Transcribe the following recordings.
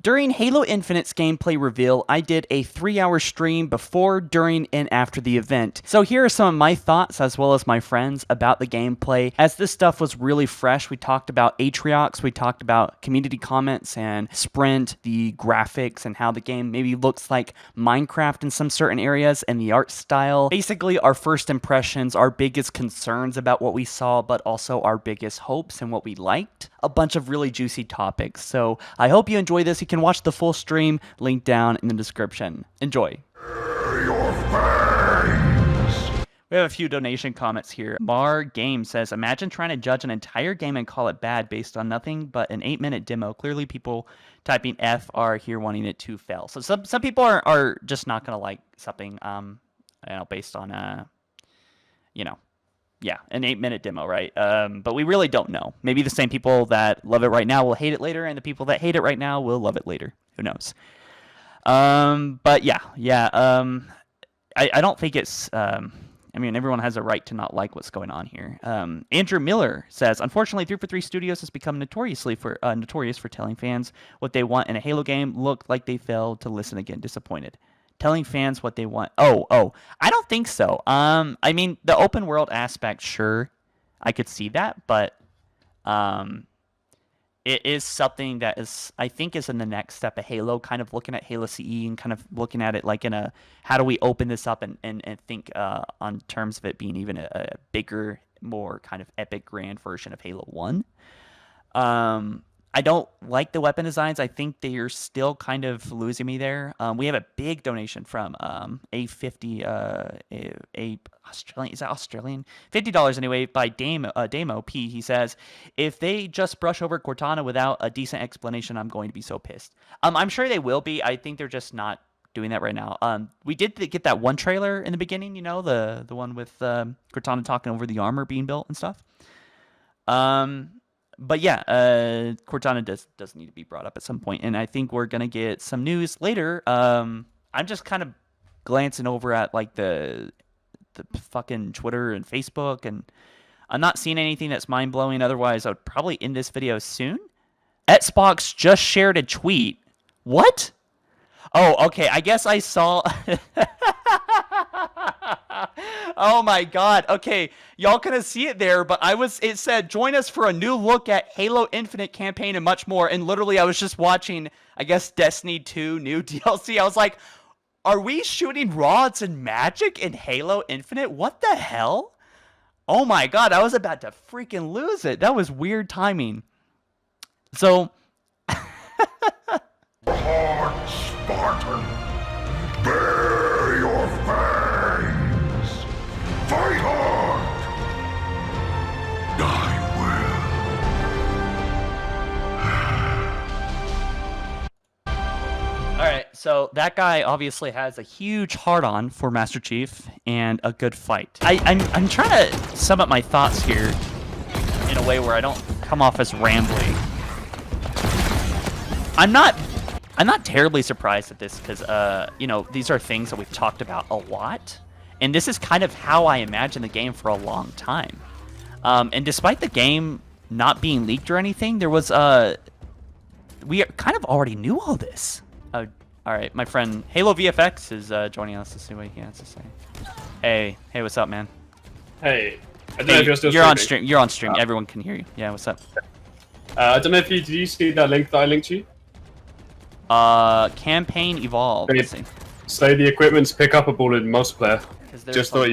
During Halo Infinite's gameplay reveal, I did a 3-hour stream before, during, and after the event. So here are some of my thoughts, as well as my friends, about the gameplay. As this stuff was really fresh, we talked about Atriox, we talked about community comments and Sprint, the graphics, and how the game maybe looks like Minecraft in some certain areas, and the art style. Basically, our first impressions, our biggest concerns about what we saw, but also our biggest hopes and what we liked. A bunch of really juicy topics. So I hope you enjoy this. You can watch the full stream, link down in the description. Enjoy. We have a few donation comments here. Mar Game says, imagine trying to judge an entire game and call it bad based on nothing but an 8-minute demo. Clearly people typing F are here wanting it to fail. So some people are just not going to like something based on yeah, an 8-minute demo, right? But we really don't know. Maybe the same people that love it right now will hate it later, and the people that hate it right now will love it later. Who knows? But yeah. I don't think it's. Everyone has a right to not like what's going on here. Andrew Miller says, unfortunately, 343 Studios has become notorious for telling fans what they want in a Halo game. Looked like they failed to listen again. Disappointed. Telling fans what they want. Oh, I don't think so. The open world aspect, sure, I could see that, but it is something that I think is in the next step of Halo, kind of looking at Halo CE and kind of looking at it like in a, how do we open this up and think on terms of it being even a bigger, more kind of epic grand version of Halo 1. I don't like the weapon designs. I think they are still kind of losing me there. We have a big donation from A50, Australian, is that Australian? $50 anyway, by Damo P. He says, if they just brush over Cortana without a decent explanation, I'm going to be so pissed. I'm sure they will be. I think they're just not doing that right now. We did get that one trailer in the beginning, the one with Cortana talking over the armor being built and stuff. But yeah, Cortana does need to be brought up at some point, and I think we're gonna get some news later. I'm just kind of glancing over at like the fucking Twitter and Facebook, and I'm not seeing anything that's mind blowing. Otherwise, I would probably end this video soon. Xbox just shared a tweet. What? Oh, okay. I guess I saw. Oh my god. Okay, y'all couldn't see it there, but it said join us for a new look at Halo Infinite campaign and much more. And literally I was just watching, I guess, Destiny 2 new DLC. I was like, are we shooting rods and magic in Halo Infinite? What the hell? Oh my god, I was about to freaking lose it. That was weird timing. So Hard Spartan, bare your fangs. Fight hard. I will. Alright, so that guy obviously has a huge hard-on for Master Chief and a good fight. I'm trying to sum up my thoughts here in a way where I don't come off as rambling. I'm not terribly surprised at this because, these are things that we've talked about a lot. And this is kind of how I imagined the game for a long time. And despite the game not being leaked or anything, there was, we kind of already knew all this. All right, my friend Halo VFX is joining us to see what he has to say. Hey, what's up, man? Hey, I don't know if you're still on stream. You're on stream. Everyone can hear you. Yeah, what's up? I don't know if did you see that link that I linked you? Campaign Evolve. Let's see. So the equipment's pick-upable in multiplayer. Just thought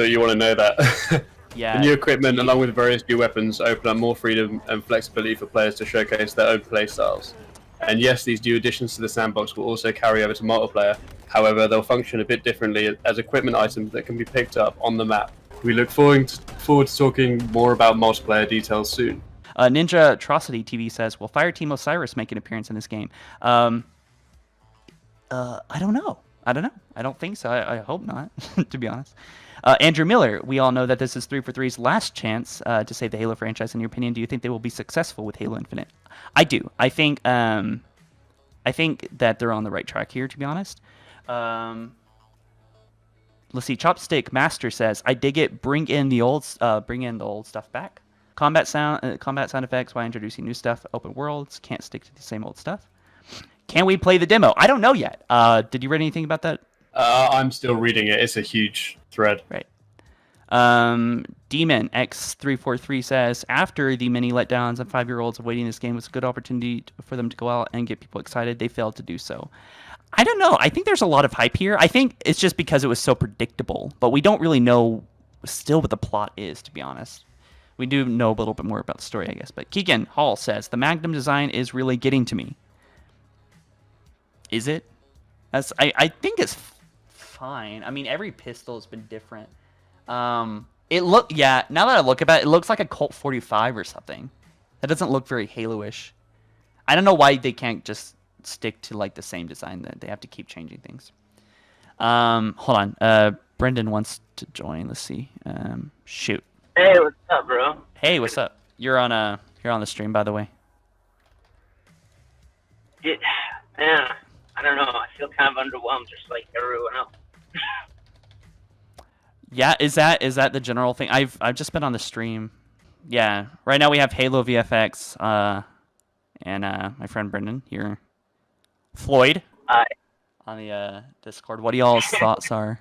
you want to know that. Yeah. The new equipment, along with various new weapons, open up more freedom and flexibility for players to showcase their own playstyles. And yes, these new additions to the sandbox will also carry over to multiplayer. However, they'll function a bit differently as equipment items that can be picked up on the map. We look forward to talking more about multiplayer details soon. Ninja Atrocity TV says, will Fireteam Osiris make an appearance in this game? I don't know. I don't think so. I hope not, to be honest. Andrew Miller, we all know that this is 343's last chance to save the Halo franchise. In your opinion, do you think they will be successful with Halo Infinite? I do. I think that they're on the right track here, to be honest. Let's see. Chopstick Master says, I dig it. Bring in the old stuff back. Combat sound effects while introducing new stuff. Open worlds can't stick to the same old stuff. Can we play the demo? I don't know yet. Did you read anything about that? I'm still reading it. It's a huge thread. Right. Demon X343 says, after the many letdowns and 5-year-olds awaiting this game was a good opportunity for them to go out and get people excited. They failed to do so. I don't know. I think there's a lot of hype here. I think it's just because it was so predictable, but we don't really know still what the plot is, to be honest. We do know a little bit more about the story, I guess. But Keegan Hall says, the Magnum design is really getting to me. Is it? I think it's fine. I mean, every pistol has been different. Now that I look at it looks like a Colt 45 or something. That doesn't look very Halo-ish. I don't know why they can't just stick to like the same design. That they have to keep changing things. Hold on. Brendan wants to join. Let's see. Shoot. Hey, what's up, bro? Hey, what's up? You're on the stream, by the way. Yeah, I don't know. I feel kind of underwhelmed, just like everyone else. Yeah, is that the general thing? I've just been on the stream. Yeah, right now we have Halo VFX, and my friend Brendan here, Floyd, on the Discord. What do y'all's thoughts are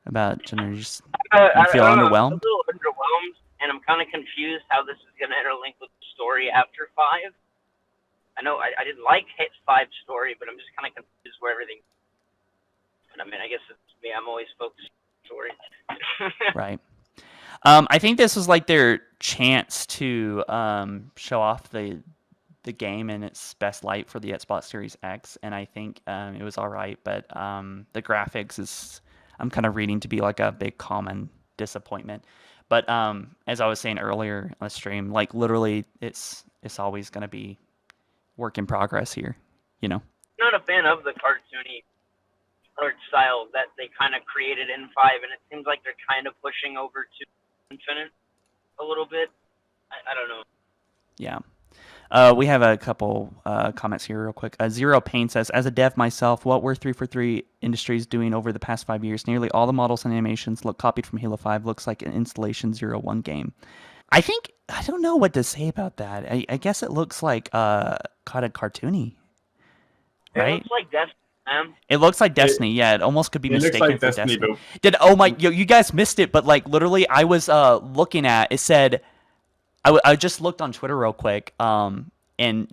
about General? You feel underwhelmed? I'm a little underwhelmed, and I'm kind of confused how this is going to interlink with the story after 5. I know I didn't like 5's story, but I'm just kind of confused where everything. And I mean, I guess it's me. I'm always focused on the story. Right. I think this was like their chance to show off the game in its best light for the Xbox Series X, and I think it was all right. But the graphics is, I'm kind of reading to be like a big common disappointment. But as I was saying earlier on the stream, like literally, it's always going to be work in progress here, you know. I'm not a fan of the cartoony art style that they kind of created in 5, and it seems like they're kind of pushing over to Infinite a little bit. I don't know. Yeah. We have a couple comments here real quick. Zero Pain says, as a dev myself, what were 343 Industries doing over the past 5 years? Nearly all the models and animations look copied from Halo 5. Looks like an Installation 01 game. I don't know what to say about that. I guess it looks like kind of cartoony, right? It looks like Destiny, man. It looks like Destiny. Yeah, it almost could be mistaken looks like for Destiny. Destiny. You guys missed it, but like literally, I was looking at it. Said I just looked on Twitter real quick, and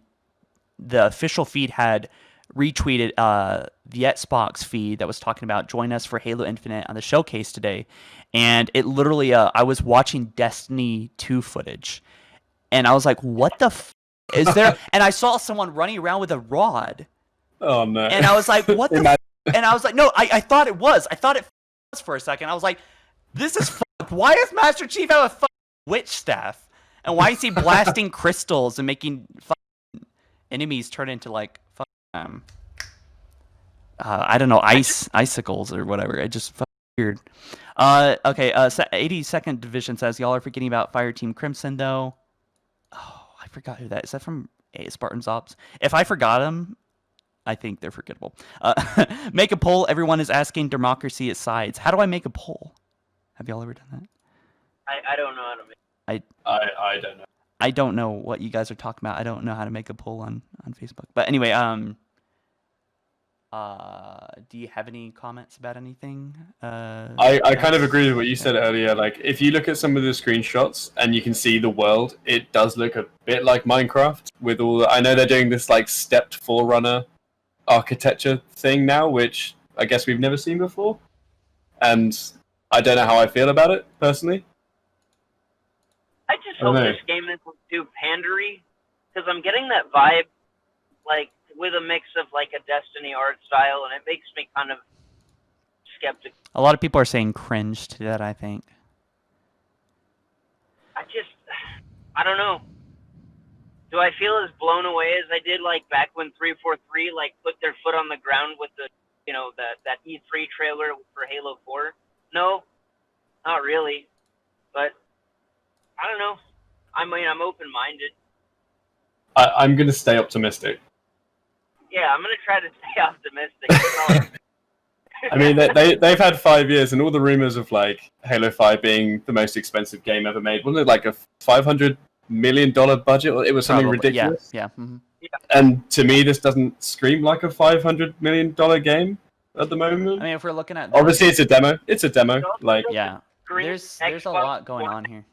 the official feed had retweeted the Xbox feed that was talking about join us for Halo Infinite on the showcase today, and it literally I was watching Destiny 2 footage, and I was like, what the is there? And I saw someone running around with a rod. Oh no! And I was like, what the? And I was like, no, I thought it was. I thought it was for a second. I was like, this is why does Master Chief have a witch staff? And why is he blasting crystals and making enemies turn into like I don't know, icicles or whatever? It just weird. Okay. 82nd Division says y'all are forgetting about Fireteam Crimson though. Oh, I forgot who that is. That from Spartans Ops? If I forgot him, I think they're forgettable. Make a poll. Everyone is asking democracy at sides. How do I make a poll? Have y'all ever done that? I don't know how to make. I don't know. I don't know what you guys are talking about. I don't know how to make a poll on Facebook. But anyway, do you have any comments about anything? I kind of agree with what you said earlier. Like, if you look at some of the screenshots and you can see the world, it does look a bit like Minecraft. With all, I know they're doing this like stepped forerunner architecture thing now, which I guess we've never seen before. And I don't know how I feel about it personally. I just hope this game isn't too pandery, because I'm getting that vibe, like, with a mix of, like, a Destiny art style, and it makes me kind of skeptical. A lot of people are saying cringe to that, I think. I don't know. Do I feel as blown away as I did, like, back when 343, like, put their foot on the ground with the, you know, that E3 trailer for Halo 4? No, not really. But I don't know. I mean, I'm open-minded. I'm going to stay optimistic. Yeah, I'm going to try to stay optimistic. I mean, they've had 5 years, and all the rumors of, like, Halo 5 being the most expensive game ever made. Wasn't it, like, a $500 million budget? It was something ridiculous. Yeah. Mm-hmm. And to me, this doesn't scream like a $500 million game at the moment. I mean, if we're looking at Obviously, it's a demo. It's a demo. Like, yeah, there's a Xbox lot going One. on here.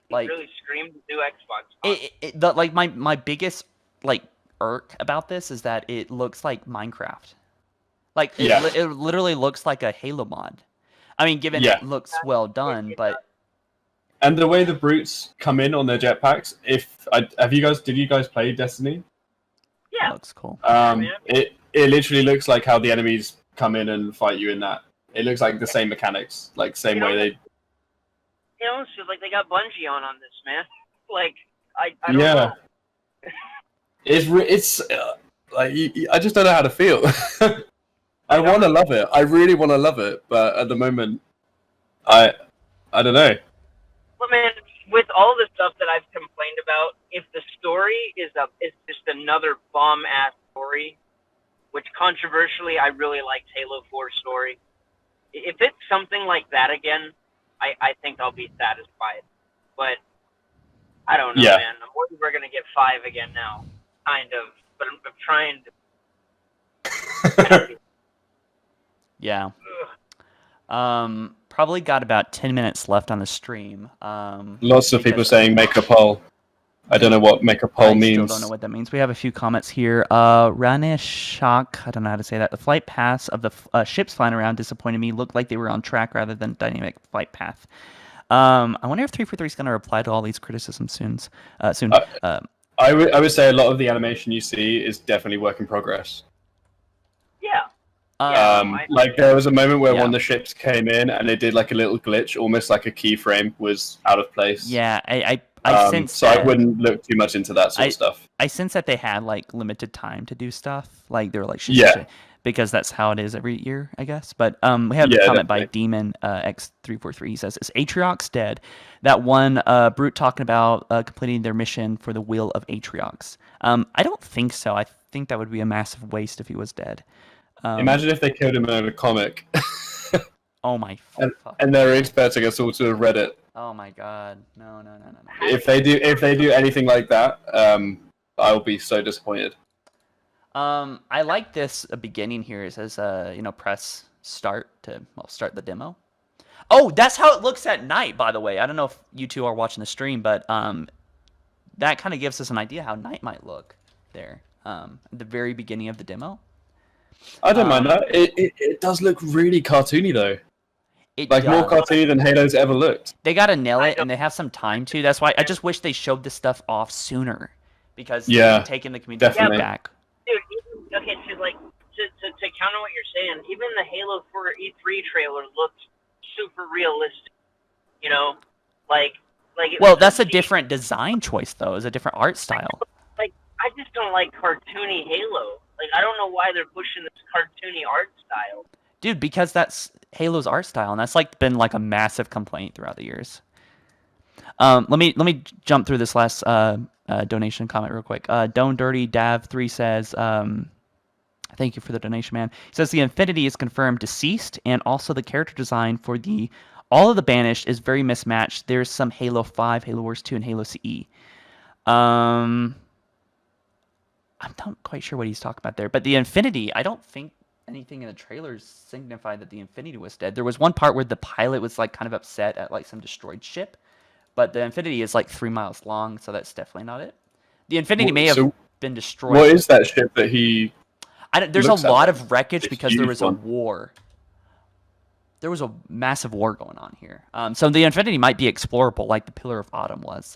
It Like really screamed the new Xbox One. like my biggest like irk about this is that it looks like Minecraft. Like Yeah. it literally looks like a Halo mod. I mean, given Yeah. it looks well done, but and the way the brutes come in on their jetpacks. Did you guys play Destiny? it Yeah. looks cool. It literally looks like how the enemies come in and fight you in that. It looks like the same mechanics, like same way they. It almost feels like they got Bungie on this, man. Like, I don't know. It's like I just don't know how to feel. I want to love it. I really want to love it, but at the moment, I don't know. But man, with all the stuff that I've complained about, if the story is just another bomb-ass story, which controversially I really liked Halo 4 story. If it's something like that again, I think I'll be satisfied. But I don't know, man. I'm worried we're gonna get 5 again now, kind of. But I'm trying to. Yeah. Probably got about 10 minutes left on the stream. Lots of people saying make a poll. I don't know what make a poll means. I still don't know what that means. We have a few comments here. Ranishak, I don't know how to say that. The flight paths of the ships flying around disappointed me. Looked like they were on track rather than dynamic flight path. I wonder if 343 is going to reply to all these criticisms soon. I would say a lot of the animation you see is definitely work in progress. Yeah. Like there was a moment where one of the ships came in and it did like a little glitch, almost like a keyframe was out of place. Yeah, I sense so that, I wouldn't look too much into that sort of stuff. I sense that they had like limited time to do stuff. Like they were like, because that's how it is every year, I guess. But we have a comment by Demon X343. He says, "Is Atriox dead? That one brute talking about completing their mission for the Wheel of Atriox. I don't think so. I think that would be a massive waste if he was dead. Imagine if they killed him in a comic. Oh my! And they're expecting us all to have read it. Oh my god! No. If they do anything like that, I'll be so disappointed. I like this beginning here. It says, press start to start the demo. Oh, that's how it looks at night. By the way, I don't know if you two are watching the stream, but that kind of gives us an idea how night might look there. At the very beginning of the demo. I don't mind that. It does look really cartoony though. More cartoony than Halo's ever looked. They gotta nail it, and they have some time to. That's why I just wish they showed this stuff off sooner, because they're taking the community feedback. Dude, okay, so like to counter what you're saying, even the Halo 4 E3 trailer looked super realistic. You know, like. Well, that's a different design choice, though. It's a different art style. Like, I just don't like cartoony Halo. Like, I don't know why they're pushing this cartoony art style. Dude, because that's Halo's art style, and that's been a massive complaint throughout the years. Let me jump through this last donation comment real quick. Don't Dirty Dav 3 says, thank you for the donation, man. He says the Infinity is confirmed deceased, and also the character design for all of the Banished is very mismatched. There's some Halo 5, Halo Wars 2, and Halo CE. I'm not quite sure what he's talking about there, but the Infinity, I don't think anything in the trailers signified that the Infinity was dead. There was one part where the pilot was kind of upset at some destroyed ship, but the Infinity is 3 miles long, so that's definitely not it. The Infinity may have been destroyed. What is that ship that he? There's a lot of wreckage because there was a war. There was a massive war going on here. So the Infinity might be explorable, like the Pillar of Autumn was.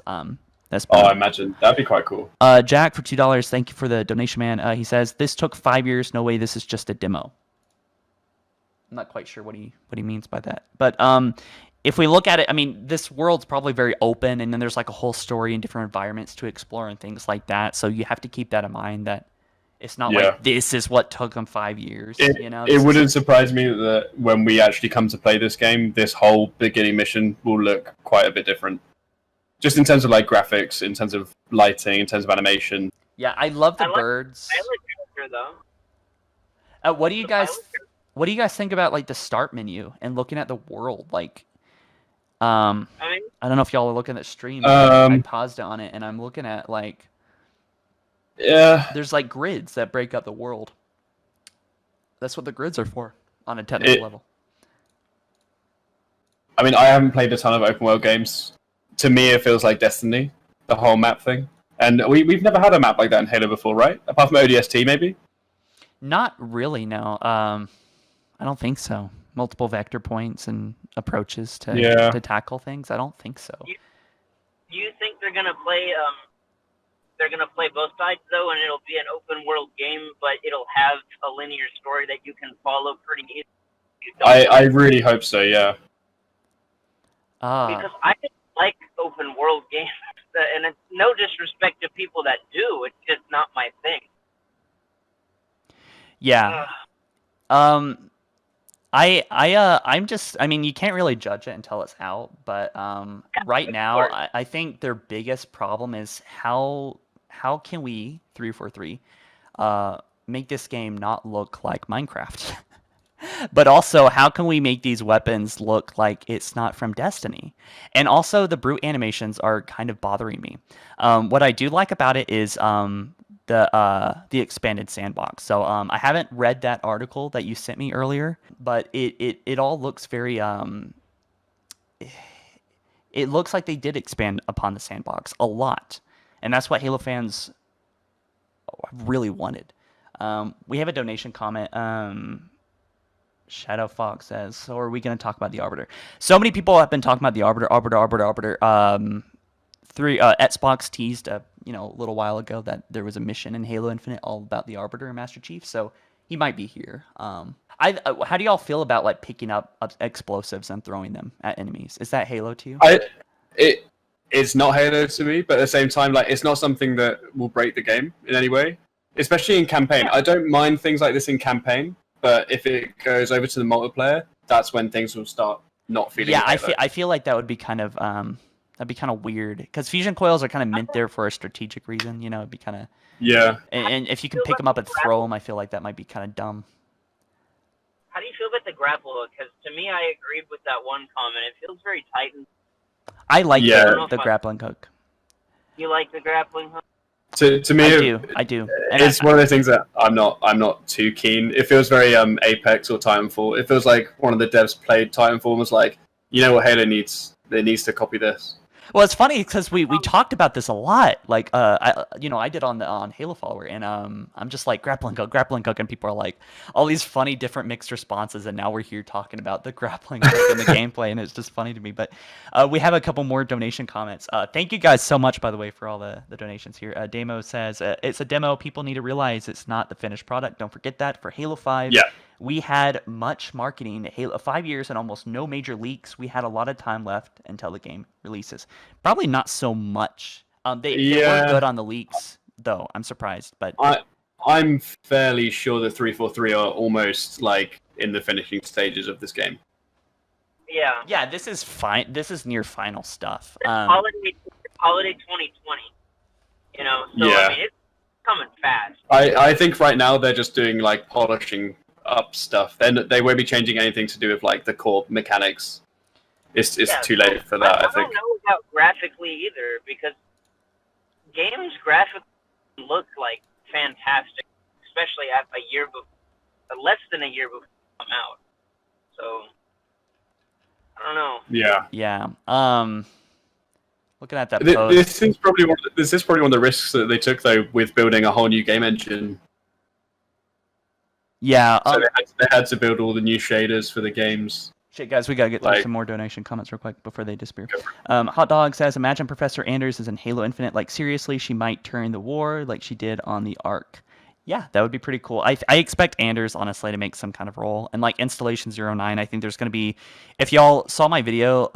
I imagine that'd be quite cool. Jack for $2. Thank you for the donation, man. He says this took 5 years. No way, this is just a demo. I'm not quite sure what he means by that. But if we look at it, I mean, this world's probably very open, and then there's a whole story and different environments to explore and things like that. So you have to keep that in mind, that it's not like this is what took them 5 years. It wouldn't surprise me that when we actually come to play this game, this whole beginning mission will look quite a bit different. Just in terms of graphics, in terms of lighting, in terms of animation. Yeah, I love the birds. I like character though. What do you guys think about the start menu and looking at the world? I don't know if y'all are looking at the stream. I paused it on it, and I'm looking at Yeah, There's like grids that break up the world. That's what the grids are for on a technical level. I mean, I haven't played a ton of open world games. To me, it feels like Destiny, the whole map thing. And we've never had a map like that in Halo before, right? Apart from ODST, maybe? Not really, no. I don't think so. Multiple vector points and approaches to tackle things. I don't think so. Do you think they're gonna play? They're gonna play both sides though, and it'll be an open world game, but it'll have a linear story that you can follow pretty easily. I really hope so, yeah. Because I just like open world games, and it's no disrespect to people that do. It's just not my thing. Yeah. I'm just, I mean, you can't really judge it until it's out, but right now, I think their biggest problem is how can we 343 make this game not look like Minecraft? But also, how can we make these weapons look like it's not from Destiny? And also, the brute animations are kind of bothering me. What I do like about it is the expanded sandbox. So I haven't read that article that you sent me earlier, but it all looks very it looks like they did expand upon the sandbox a lot, and that's what Halo fans really wanted. We have a donation comment. Shadow Fox says, so are we going to talk about the Arbiter? So many people have been talking about the Arbiter. Xbox teased a little while ago that there was a mission in Halo Infinite all about the Arbiter and Master Chief, so he might be here. How do y'all feel about like picking up explosives and throwing them at enemies? Is that Halo to you? It's not Halo to me, but at the same time, like it's not something that will break the game in any way, especially in campaign. I don't mind things like this in campaign, but if it goes over to the multiplayer, that's when things will start not feeling. Yeah, I feel like that would be kind of that'd be kind of weird because fusion coils are kind of meant there for a strategic reason. It'd be kind of And if you can pick them up and throw them, I feel like that might be kind of dumb. How do you feel about the grapple? Because to me, I agreed with that one comment. It feels very Titan. I like the grappling hook. You like the grappling hook? To me, I do. And it's one of those things that I'm not too keen. It feels very Apex or Titanfall. It feels like one of the devs played Titanfall and was like, you know what Halo needs? It needs to copy this. Well, it's funny because we talked about this a lot. Like, I did on Halo Follower, and I'm just like grappling hook, and people are like all these funny different mixed responses, and now we're here talking about the grappling hook and the gameplay, and it's just funny to me. But we have a couple more donation comments. Thank you guys so much, by the way, for all the donations here. Damo says it's a demo. People need to realize it's not the finished product. Don't forget that for Halo 5. Yeah. We had much marketing. Halo 5 years and almost no major leaks. We had a lot of time left until the game releases. Probably not so much. They were good on the leaks, though. I'm surprised, but I'm fairly sure that 343 are almost like in the finishing stages of this game. Yeah. Yeah, this is fine. This is near final stuff. Holiday 2020. So I mean, it's coming fast. I think right now they're just doing like polishing up stuff. Then they won't be changing anything to do with like the core mechanics. It's too late for that. I think. I don't know about graphically either, because games graphically look like fantastic, especially at less than a year before they come out. So I don't know. Yeah. Looking at that This post. is probably one of the risks that they took though with building a whole new game engine. Yeah. So they had to build all the new shaders for the games. Shit, guys, we gotta get through some more donation comments real quick before they disappear. Hot Dog says, imagine Professor Anders is in Halo Infinite. Like, seriously, she might turn the war like she did on the Ark. Yeah, that would be pretty cool. I expect Anders, honestly, to make some kind of role. And, like, Installation 09, I think there's going to be... If y'all saw my video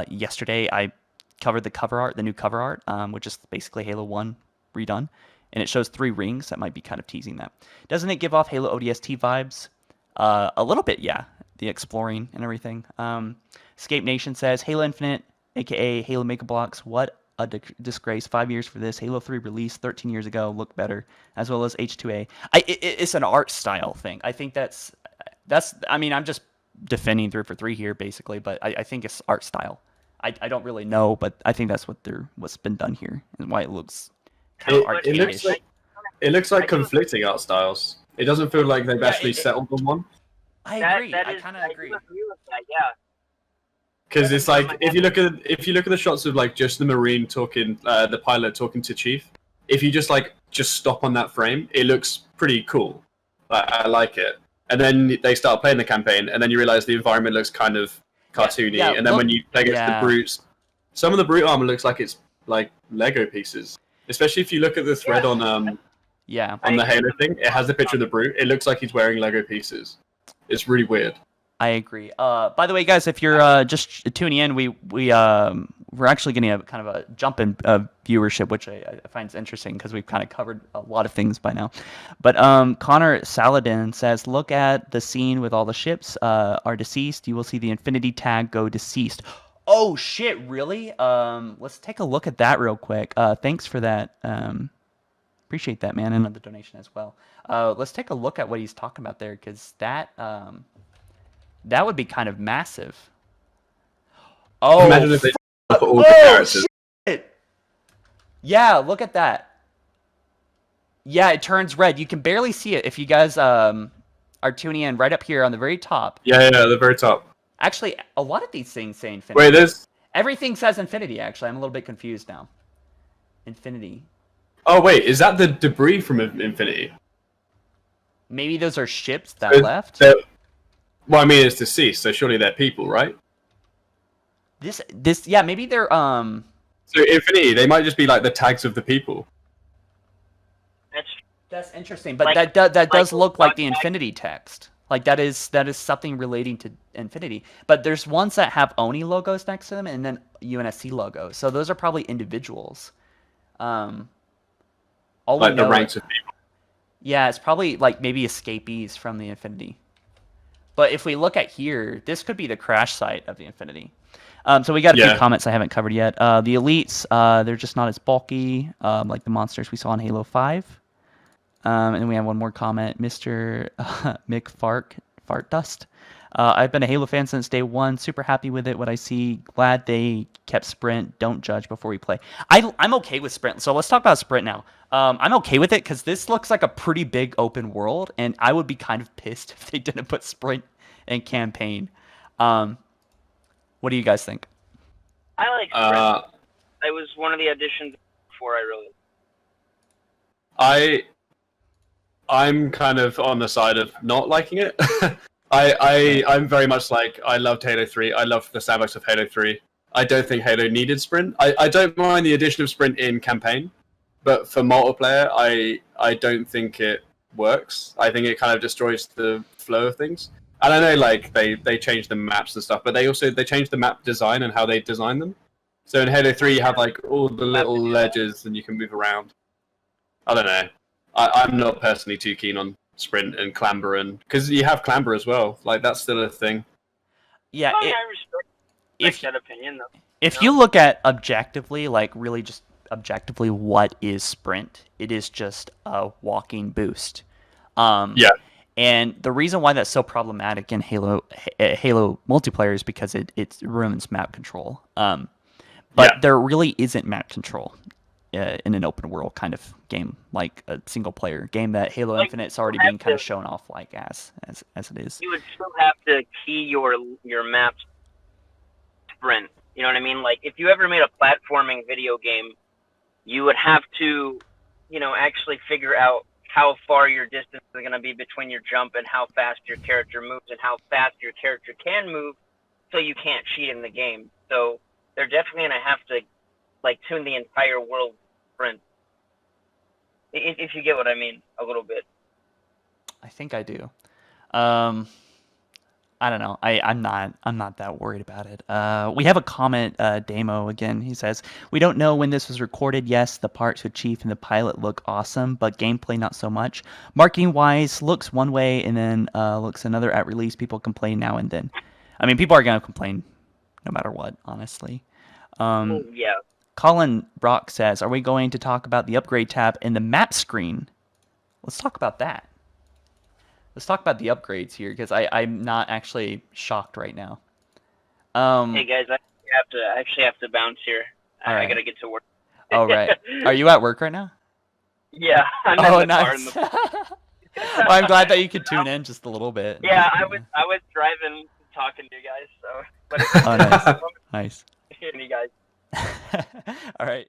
yesterday, I covered the cover art, the new cover art, which is basically Halo 1 redone. And it shows 3 rings. That might be kind of teasing that. Doesn't it give off Halo ODST vibes? A little bit, yeah. The exploring and everything. Escape Nation says, Halo Infinite, a.k.a. Halo Mega Bloks, what a disgrace. 5 years for this. Halo 3 released 13 years ago. Look better. As well as H2A. It's an art style thing. I think that's... I mean, I'm just defending 343 here, basically, but I think it's art style. I don't really know, but I think that's what's been done here and why it looks kind of It looks arcade-ish. like conflicting art styles. It doesn't feel like they've actually settled on one. I That agree. that I is kind of I agree. do agree with that. Yeah. Because Yeah, it's that's like what if you look at the shots of like just the Marine talking, the pilot talking to Chief. If you just stop on that frame, it looks pretty cool. I like it. And then they start playing the campaign, and then you realize the environment looks kind of cartoony. Yeah, and then when you play against the brutes, some of the brute armor looks like it's like Lego pieces. Especially if you look at the thread on the Halo thing, it has a picture of the brute. It looks like he's wearing Lego pieces. It's really weird. I agree. By the way, guys, if you're just tuning in, we're actually getting a kind of a jump in viewership, which I find is interesting because we've kind of covered a lot of things by now. But Connor Saladin says, look at the scene with all the ships are deceased. You will see the infinity tag go deceased. Oh shit! Really? Let's take a look at that real quick. Thanks for that. Appreciate that, man, and the donation as well. Let's take a look at what he's talking about there, because that would be kind of massive. Oh, imagine if they put all the characters. Shit. Yeah, look at that. Yeah, it turns red. You can barely see it if you guys are tuning in right up here on the very top. Yeah, the very top. Actually, a lot of these things say infinity. Wait, there's... Everything says infinity, actually. I'm a little bit confused now. Infinity. Oh, wait, is that the debris from Infinity? Maybe those are ships that left? Well, I mean, it's deceased, so surely they're people, right? Yeah, maybe they're, So Infinity, they might just be like the tags of the people. That's interesting, but that does look like the infinity text. Like that is something relating to infinity. But there's ones that have Oni logos next to them and then UNSC logos. So those are probably individuals. All like the ranks of people. Yeah, it's probably like maybe escapees from the infinity. But if we look at here, this could be the crash site of the infinity. So we got a few comments I haven't covered yet. The elites, they're just not as bulky like the monsters we saw in Halo 5. And then we have one more comment, Mr. Mick Fart Dust. I've been a Halo fan since day one. Super happy with it. What I see, glad they kept Sprint. Don't judge before we play. I'm okay with Sprint. So let's talk about Sprint now. I'm okay with it because this looks like a pretty big open world, and I would be kind of pissed if they didn't put Sprint in campaign. What do you guys think? I like Sprint. It was one of the additions before I really. I'm kind of on the side of not liking it. I'm very much like, I loved Halo 3. I loved the sandbox of Halo 3. I don't think Halo needed Sprint. I don't mind the addition of Sprint in campaign, but for multiplayer, I don't think it works. I think it kind of destroys the flow of things. And I know like they changed the maps and stuff, but they changed the map design and how they design them. So in Halo 3, you have like all the little ledges and you can move around. I don't know. I'm not personally too keen on Sprint and Clamber, and because you have Clamber as well, like that's still a thing. Yeah, I respect that opinion though. If you look at objectively, like really just objectively, what is Sprint? It is just a walking boost. Yeah. And the reason why that's so problematic in Halo multiplayer is because it ruins map control. But there really isn't map control in an open world kind of game, like a single player game that Halo Infinite's already being kind of shown off like as it is. You would still have to key your maps Sprint. You know what I mean? Like if you ever made a platforming video game, you would have to, actually figure out how far your distance is going to be between your jump and how fast your character moves and how fast your character can move, so you can't cheat in the game. So they're definitely going to have to tune the entire world Sprint. If you get what I mean, a little bit. I think I do. I don't know. I'm not that worried about it. We have a comment, Damo again. He says, "We don't know when this was recorded. Yes, the parts with Chief and the pilot look awesome, but gameplay not so much. Marketing wise, looks one way and then looks another at release. People complain now and then. I mean, people are gonna complain no matter what, honestly." Yeah. Colin Brock says, "Are we going to talk about the upgrade tab in the map screen?" Let's talk about that. Let's talk about the upgrades here, because I'm not actually shocked right now. Hey guys, I actually have to bounce here. All right. I gotta get to work. Oh, right. Are you at work right now? Yeah, I'm Oh, in the car. nice. Well, I'm glad that you could tune in just a little bit. Yeah, I was driving, talking to you guys. So, but Oh, nice. Nice. hearing you guys. All right.